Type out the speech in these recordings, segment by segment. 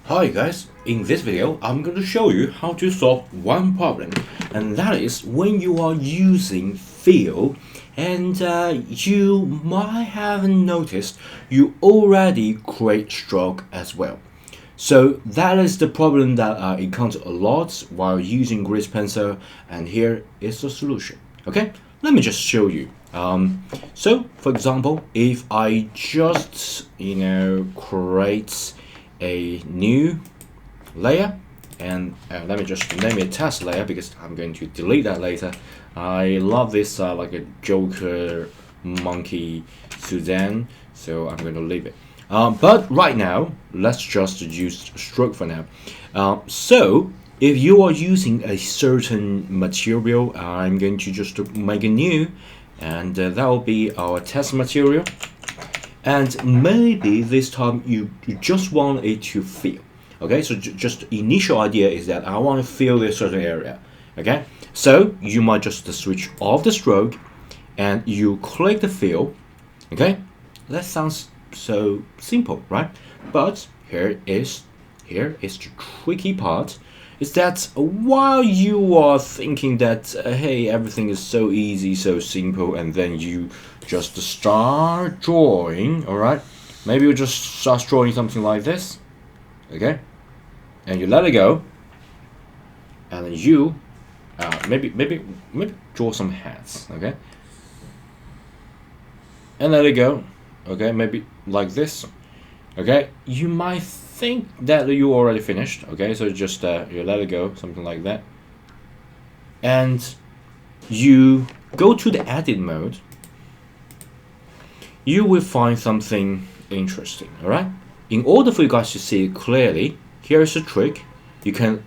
Hi guys, in this video I'm going to show you how to solve one problem, and that is when you are using fill and you might have noticed you already create stroke as well. So that is the problem that I encounter a lot while using Grease Pencil, and here is the solution. Okay, let me just show you. So for example, if I just create a new layer, and let me just name it test layer because I'm going to delete that later. I love this like a Joker monkey Suzanne, so I'm going to leave it. But right now, let's just use stroke for now. So if you are using a certain material, I'm going to just make a new, and that will be our test material. And maybe this time you just want it to fill. Okay, so just initial idea is that I want to fill this certain area. Okay, so you might just switch off the stroke and you click the fill. Okay, that sounds so simple, right? But here is the tricky part, is that while you are thinking that hey, everything is so easy, so simple, and then you just start drawing, all right, maybe you just start drawing something like this, okay, and you let it go, and then you maybe draw some hats, okay, and let it go, okay, maybe like this, okay. You might think that you already finished, okay, so just you let it go, something like that, and you go to the edit mode. You will find something interesting, all right. In order for you guys to see it clearly, here is a trick. You can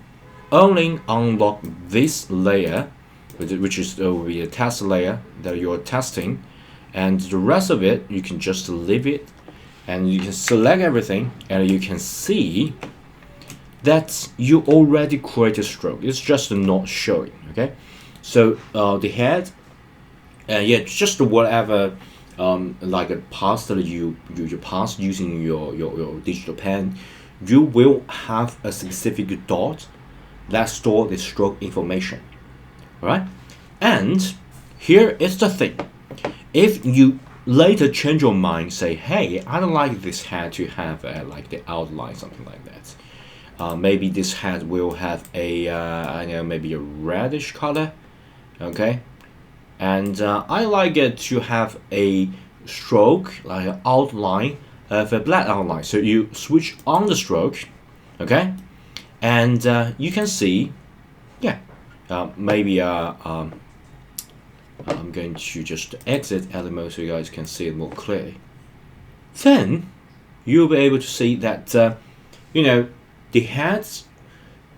only unlock this layer, which is will be a test layer that you're testing, and the rest of it you can just leave it, and you can select everything, and you can see that you already created stroke. It's just not showing, okay. So the head, yeah, just whatever like a pass that you pass using your digital pen, you will have a specific dot that store the stroke information. All right, and here is the thing: if you later change your mind, say, hey, I don't like this hat to have like the outline, something like that. Maybe this hat will have a I know, maybe a reddish color, okay, and I like it to have a stroke, like an outline of a black outline. So you switch on the stroke, okay, and you can see, yeah, maybe I'm going to just exit element so you guys can see it more clearly. Then you'll be able to see that the head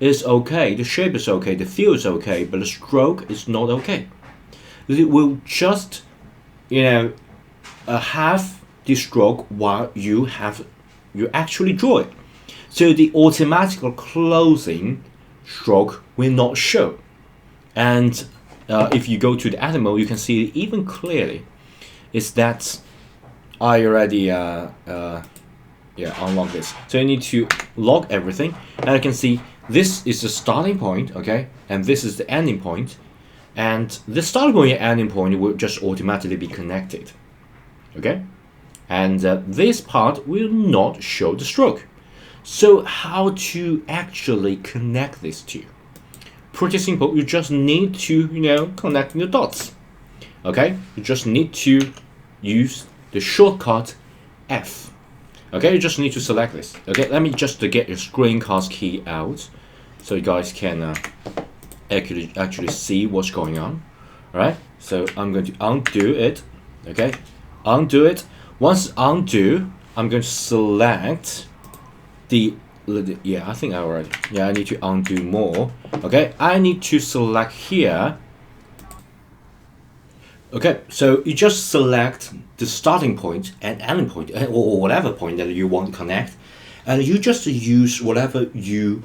is okay, the shape is okay, the feel is okay, but the stroke is not okay. It will just have the stroke while you actually draw it, so the automatic closing stroke will not show. And if you go to the edit mode, you can see it even clearly. Is that I already unlock this, so you need to log everything, and you can see this is the starting point, okay, and this is the ending point. And the starting point and ending point will just automatically be connected, okay, and this part will not show the stroke. So how to actually connect these two? Pretty simple. You just need to connect the dots, okay. You just need to use the shortcut F, okay. You just need to select this, okay. Let me just get your screencast key out so you guys can actually see what's going on. All right, so I'm going to undo it, okay, undo it. Once undo, I'm going to select the I think I already, I need to undo more, okay. I need to select here, okay. So you just select the starting point and ending point, or whatever point that you want to connect, and you just use whatever you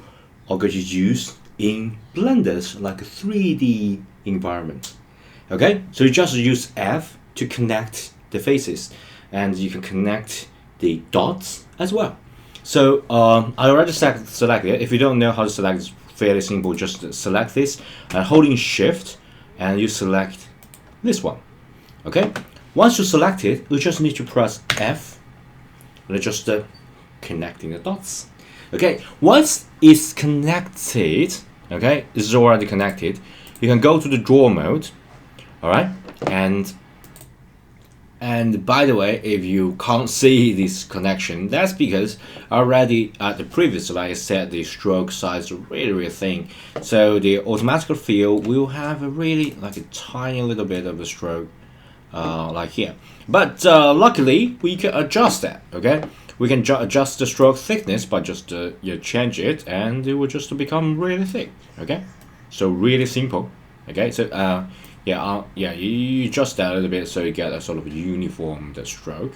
are going to use in Blender's like a 3D environment, okay. So you just use F to connect the faces, and you can connect the dots as well. So I already select it. If you don't know how to select, it's fairly simple. Just select this and holding Shift, and you select this one. Okay. Once you select it, you just need to press F. And just connecting the dots. Okay. Once it's connected, okay, this is already connected. You can go to the draw mode. All right, and by the way, if you can't see this connection, that's because already at the previous slide I said the stroke size is really thin. So the automatic fill will have a really like a tiny little bit of a stroke like here. But luckily we can adjust that, okay? We can adjust the stroke thickness by just you change it and it will just become really thick, okay? So really simple, okay? So yeah, you adjust that a little bit so you get a sort of uniform stroke.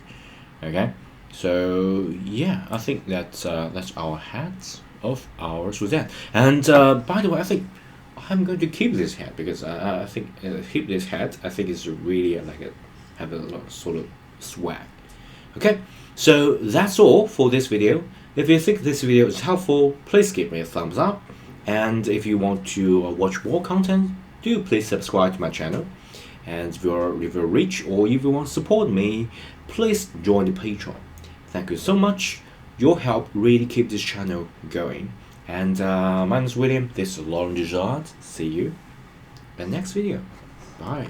Okay, so yeah, I think that's our hat of ours with that. And by the way, I think I'm going to keep this hat because I think keep this hat. I think it's really like have a lot of sort of swag. Okay, so that's all for this video. If you think this video is helpful, please give me a thumbs up. And if you want to watch more content, do please subscribe to my channel. And if you're rich or if you want to support me, please join the Patreon. Thank you so much. Your help really keep this channel going. And my name is William. This is Laurent Desjardins. See you in the next video. Bye.